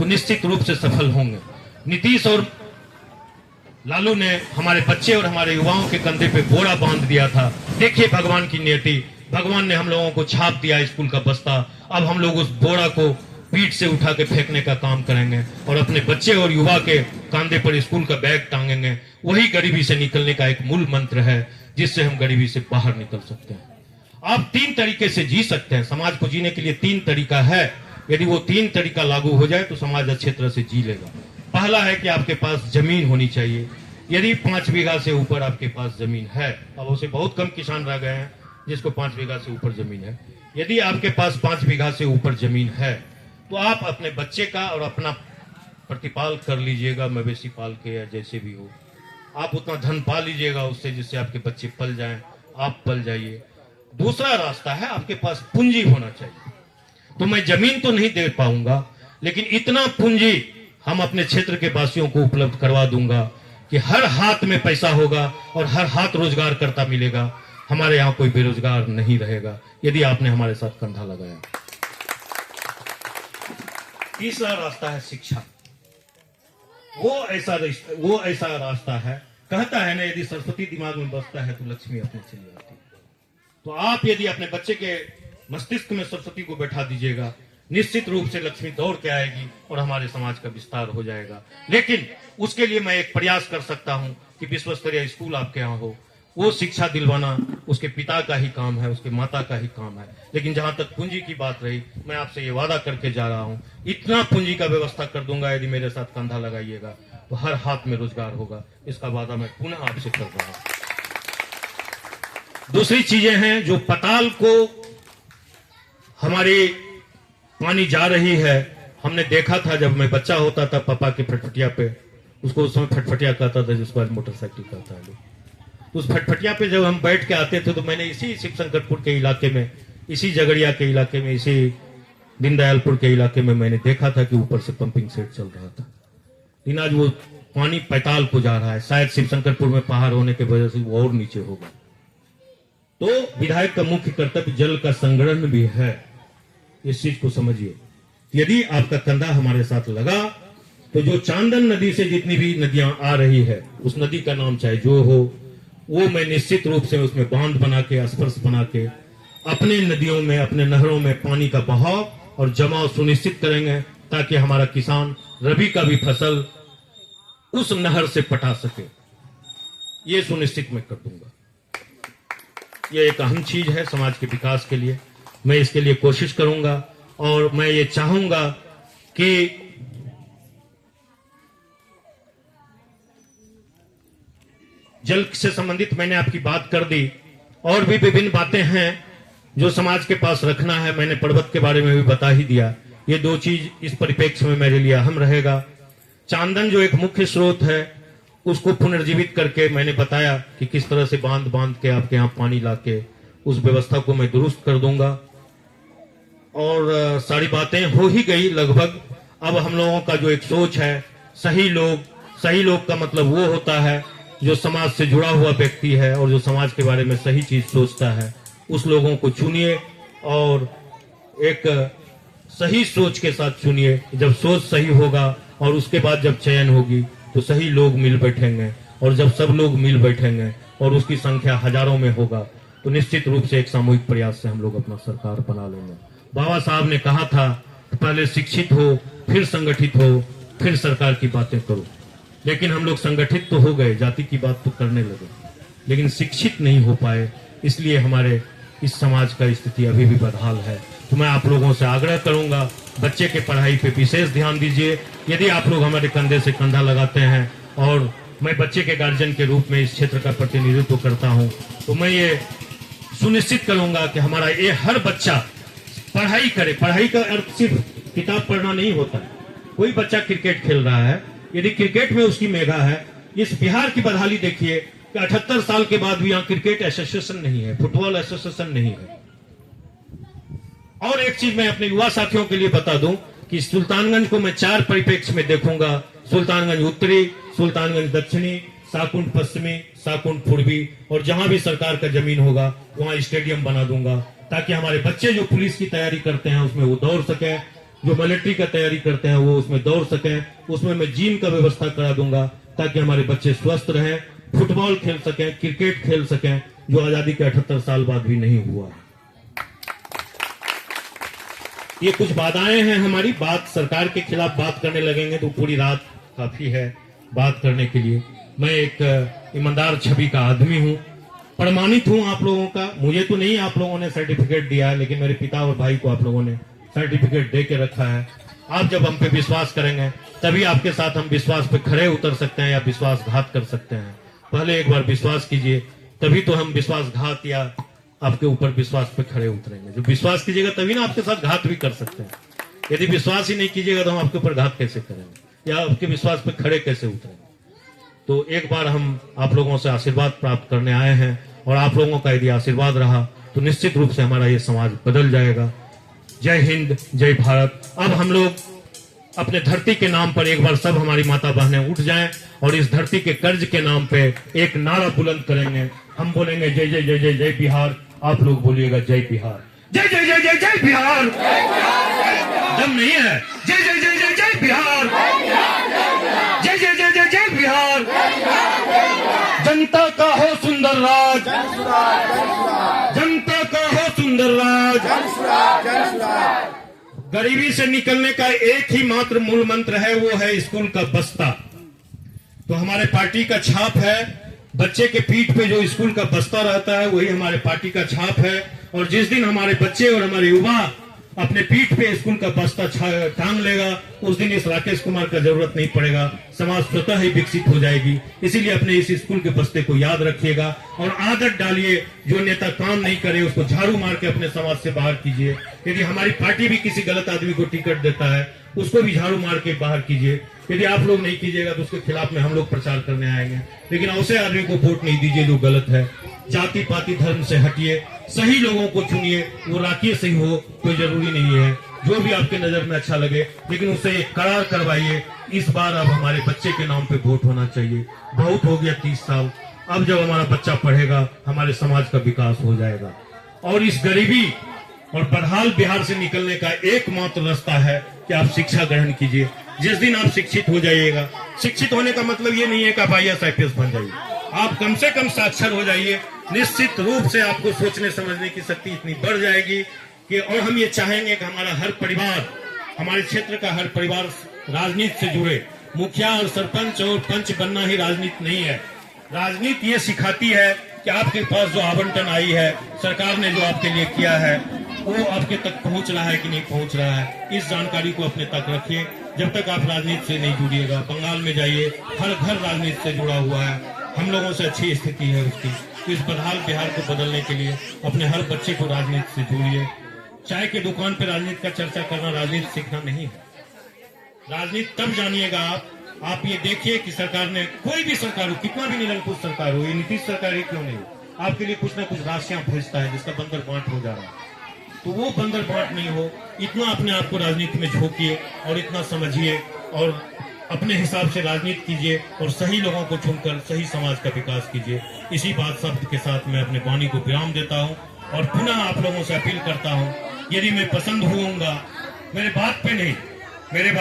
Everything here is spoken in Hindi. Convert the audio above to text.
तो निश्चित रूप से सफल होंगे। नीतीश और लालू ने हमारे बच्चे और हमारे युवाओं के कंधे पे बोरा बांध दिया था। देखिए भगवान की नियति, भगवान ने हम लोगों को छाप दिया स्कूल का बस्ता। अब हम लोग उस बोरा को पीठ से उठा के फेंकने का काम करेंगे और अपने बच्चे और युवा के कंधे पर स्कूल का बैग टांगेंगे। वही गरीबी से निकलने का एक मूल मंत्र है, जिससे हम गरीबी से बाहर निकल सकते हैं। आप 3 तरीके से जी सकते हैं। समाज को जीने के लिए 3 तरीका है। यदि वो 3 तरीका लागू हो जाए तो समाज अच्छी तरह से जी लेगा। पहला है कि आपके पास जमीन होनी चाहिए। यदि 5 बीघा से ऊपर आपके पास जमीन है, अब उसे बहुत कम किसान रह गए हैं जिसको 5 बीघा से ऊपर जमीन है। यदि आपके पास 5 बीघा से ऊपर जमीन है तो आप अपने बच्चे का और अपना प्रतिपाल कर लीजिएगा, मवेशी पाल के या जैसे भी हो। आप उतना धन पा लीजिएगा उससे, जिससे आपके बच्चे पल जाएं, आप पल जाइए। दूसरा रास्ता है, आपके पास पूंजी होना चाहिए। तो मैं जमीन तो नहीं दे पाऊंगा, लेकिन इतना पूंजी हम अपने क्षेत्र के वासियों को उपलब्ध करवा दूंगा कि हर हाथ में पैसा होगा और हर हाथ रोजगार करता मिलेगा। हमारे यहाँ कोई बेरोजगार नहीं रहेगा यदि आपने हमारे साथ कंधा लगाया। तीसरा रास्ता है शिक्षा। वो ऐसा रास्ता है, कहता है ना, यदि सरस्वती दिमाग में बसता है तो लक्ष्मी अपने चली आती है। तो आप यदि अपने बच्चे के मस्तिष्क में सरस्वती को बैठा दीजिएगा, निश्चित रूप से लक्ष्मी दौड़ के आएगी और हमारे समाज का विस्तार हो जाएगा। लेकिन उसके लिए मैं एक प्रयास कर सकता हूं कि विश्व स्तरीय स्कूल आपके यहाँ हो। वो शिक्षा दिलवाना उसके पिता का ही काम है, उसके माता का ही काम है। लेकिन जहां तक पूंजी की बात रही, मैं आपसे ये वादा करके जा रहा हूं, इतना पूंजी का व्यवस्था कर दूंगा यदि मेरे साथ कंधा लगाइएगा तो हर हाथ में रोजगार होगा। इसका वादा मैं पुनः आपसे कर रहा हूं। दूसरी चीजें हैं जो पताल को हमारी पानी जा रही है। हमने देखा था जब मैं बच्चा होता था, पापा की फटफटिया पे, उसको उस समय फटफटिया कहता था जिसको आज मोटरसाइकिल कहता है। तो उस फटफटिया पे जब हम बैठ के आते थे तो मैंने इसी शिवशंकरपुर के इलाके में, इसी जगड़िया के इलाके में, इसी दीनदयालपुर के इलाके में मैंने देखा था कि ऊपर से पंपिंग सेट चल रहा था। लेकिन आज वो पानी पैताल को जा रहा है। शायद शिवशंकरपुर में पहाड़ होने की वजह से वो और नीचे होगा। तो विधायक का मुख्य कर्तव्य जल का संग्रहण भी है। इस चीज को समझिए। यदि आपका कंधा हमारे साथ लगा तो जो चांदन नदी से जितनी भी नदियां आ रही है, उस नदी का नाम चाहे जो हो, वो मैं निश्चित रूप से उसमें बांध बना के, स्पर्श बना के अपने नदियों में, अपने नहरों में पानी का बहाव और जमाव सुनिश्चित करेंगे, ताकि हमारा किसान रबी का भी फसल उस नहर से पटा सके। ये सुनिश्चित मैं कर दूंगा। ये एक अहम चीज है समाज के विकास के लिए। मैं इसके लिए कोशिश करूंगा और मैं ये चाहूंगा कि जल से संबंधित मैंने आपकी बात कर दी, और भी विभिन्न बातें हैं जो समाज के पास रखना है। मैंने पर्वत के बारे में भी बता ही दिया। ये 2 चीज इस परिप्रेक्ष्य में मेरे लिए अहम रहेगा। चांदन जो एक मुख्य स्रोत है, उसको पुनर्जीवित करके मैंने बताया कि किस तरह से बांध के आपके यहाँ पानी लाके उस व्यवस्था को मैं दुरुस्त कर दूंगा। और सारी बातें हो ही गई लगभग। अब हम लोगों का जो एक सोच है, सही लोग का मतलब वो होता है जो समाज से जुड़ा हुआ व्यक्ति है और जो समाज के बारे में सही चीज सोचता है। उस लोगों को चुनिए और एक सही सोच के साथ चुनिए। जब सोच सही होगा और उसके बाद जब चयन होगी तो सही लोग मिल बैठेंगे, और जब सब लोग मिल बैठेंगे और उसकी संख्या हजारों में होगा तो निश्चित रूप से एक सामूहिक प्रयास से हम लोग अपना सरकार बना लेंगे। बाबा साहब ने कहा था, पहले शिक्षित हो, फिर संगठित हो, फिर सरकार की बातें करो। लेकिन हम लोग संगठित तो हो गए, जाति की बात तो करने लगे, लेकिन शिक्षित नहीं हो पाए। इसलिए हमारे इस समाज का स्थिति अभी भी बदहाल है। तो मैं आप लोगों से आग्रह करूंगा, बच्चे के पढ़ाई पे विशेष ध्यान दीजिए। यदि आप लोग हमारे कंधे से कंधा लगाते हैं, और मैं बच्चे के गार्जियन के रूप में इस क्षेत्र का प्रतिनिधित्व करता हूं, तो मैं ये सुनिश्चित करूंगा कि हमारा ये हर बच्चा पढ़ाई करे। पढ़ाई का अर्थ सिर्फ किताब पढ़ना नहीं होता। कोई बच्चा क्रिकेट खेल रहा है, यदि क्रिकेट में उसकी मेधा है, इस बिहार की बदहाली देखिए कि 78 साल के बाद भी यहाँ क्रिकेट एसोसिएशन नहीं है, फुटबॉल एसोसिएशन नहीं है। और एक चीज मैं अपने युवा साथियों के लिए बता दूं कि सुल्तानगंज को मैं 4 परिप्रेक्ष्य में देखूंगा। सुल्तानगंज उत्तरी, सुल्तानगंज दक्षिणी, साकुंड पश्चिमी, साकुंड पूर्वी, और जहां भी सरकार का जमीन होगा वहां स्टेडियम बना दूंगा, ताकि हमारे बच्चे जो पुलिस की तैयारी करते हैं उसमें वो दौड़ सके। जो मिलिट्री का तैयारी करते हैं वो उसमें दौड़ सकें, उसमें मैं जिम का व्यवस्था करा दूंगा ताकि हमारे बच्चे स्वस्थ रहें, फुटबॉल खेल सकें, क्रिकेट खेल सकें, जो आजादी के 78 साल बाद भी नहीं हुआ। ये कुछ बाधाएं हैं हमारी। बात सरकार के खिलाफ बात करने लगेंगे तो पूरी रात काफी है बात करने के लिए। मैं एक ईमानदार छवि का आदमी हूं, प्रमाणित हूं आप लोगों का। मुझे तो नहीं आप लोगों ने सर्टिफिकेट दिया है, लेकिन मेरे पिता और भाई को आप लोगों ने सर्टिफिकेट दे के रखा है। आप जब हम पे विश्वास करेंगे तभी आपके साथ हम विश्वास पे खड़े उतर सकते हैं या विश्वासघात कर सकते हैं। पहले एक बार विश्वास कीजिए, तभी तो हम विश्वासघात या आपके ऊपर विश्वास पे खड़े उतरेंगे। जो विश्वास कीजिएगा तभी ना आपके साथ घात भी कर सकते हैं। यदि विश्वास ही नहीं कीजिएगा तो हम आपके ऊपर घात कैसे करेंगे या आपके विश्वास पे खड़े कैसे उतरेंगे। तो एक बार हम आप लोगों से आशीर्वाद प्राप्त करने आए हैं, और आप लोगों का यदि आशीर्वाद रहा तो निश्चित रूप से हमारा ये समाज बदल जाएगा। जय हिंद, जय भारत। अब हम लोग अपने धरती के नाम पर एक बार सब हमारी माता बहनें उठ जाएं और इस धरती के कर्ज के नाम पे एक नारा बुलंद करेंगे। हम बोलेंगे जय जय जय जय जय बिहार, आप लोग बोलिएगा जय बिहार। जय जय जय जय जय बिहार। दम नहीं है। जय जय जय जय जय बिहार। जय जय जय जय जय बिहार। जनता का हो सुंदर राज, जनता का हो सुंदर राज। गरीबी से निकलने का एक ही मात्र मूल मंत्र है, वो है स्कूल का बस्ता। तो हमारे पार्टी का छाप है, बच्चे के पीठ पे जो स्कूल का बस्ता रहता है वही हमारे पार्टी का छाप है। और जिस दिन हमारे बच्चे और हमारे युवा अपने पीठ पे स्कूल का बस्ता टांग लेगा, उस दिन इस राकेश कुमार का जरूरत नहीं पड़ेगा, समाज स्वतः ही विकसित हो जाएगी। इसीलिए अपने इस स्कूल के बस्ते को याद रखिएगा और आदत डालिए, जो नेता काम नहीं करे उसको झाड़ू मार के अपने समाज से बाहर कीजिए। यदि हमारी पार्टी भी किसी गलत आदमी को टिकट देता है उसको भी झाड़ू मार के बाहर कीजिए। यदि आप लोग नहीं कीजिएगा तो उसके खिलाफ में हम लोग प्रचार करने आएंगे। लेकिन ऐसे आदमी को वोट नहीं दीजिए जो गलत है। जाति पाति धर्म से हटिए, सही लोगों को चुनिए, वो राकेश सही हो कोई जरूरी नहीं है, जो भी आपके नजर में अच्छा लगे, लेकिन उससे एक करार करवाइए। इस बार अब हमारे बच्चे के नाम पे वोट होना चाहिए। बहुत हो गया 30 साल, अब जब हमारा बच्चा पढ़ेगा हमारे समाज का विकास हो जाएगा। और इस गरीबी और बदहाल बिहार से निकलने का एकमात्र रास्ता है कि आप शिक्षा ग्रहण कीजिए। जिस दिन आप शिक्षित हो जाइएगा, शिक्षित होने का मतलब ये नहीं है कि आप IAS IPS बन जाइए, आप कम से कम साक्षर हो जाइए। निश्चित रूप से आपको सोचने समझने की शक्ति इतनी बढ़ जाएगी कि, और हम ये चाहेंगे कि हमारा हर परिवार, हमारे क्षेत्र का हर परिवार राजनीति से जुड़े। मुखिया और सरपंच और पंच बनना ही राजनीति नहीं है। राजनीति ये सिखाती है कि आपके पास जो आवंटन आई है, सरकार ने जो आपके लिए किया है, वो आपके तक पहुंच रहा है कि नहीं पहुंच रहा है। इस जानकारी को अपने तक रखिए। जब तक आप राजनीति से नहीं जुड़िएगा, बंगाल में जाइए, हर घर राजनीति से जुड़ा हुआ है, हम लोगों से अच्छी स्थिति है उसकी। इस बदहाल बिहार को बदलने के लिए अपने हर बच्चे को राजनीति से जोड़िए। चाय के दुकान पर राजनीति का चर्चा करना राजनीति सीखना नहीं है। राजनीति तब जानिएगा आप ये देखिए कि सरकार ने, कोई भी सरकार हो, कितना भी निरंकुश सरकार हो, ये नीतीश सरकार ही क्यों नहीं हो, आपके लिए कुछ ना कुछ राशियां भेजता है जिसका बंदर बांट हो जा रहा है। तो वो बंदर बांट नहीं हो, इतना अपने आप को राजनीति में झोंकिए और इतना समझिए और अपने हिसाब से राजनीति कीजिए और सही लोगों को चुनकर सही समाज का विकास कीजिए। इसी बात शब्द के साथ मैं अपने वाणी को विराम देता हूं और पुनः आप लोगों से अपील करता हूं, यदि मैं पसंद होऊंगा, मेरे बात पे नहीं, मेरे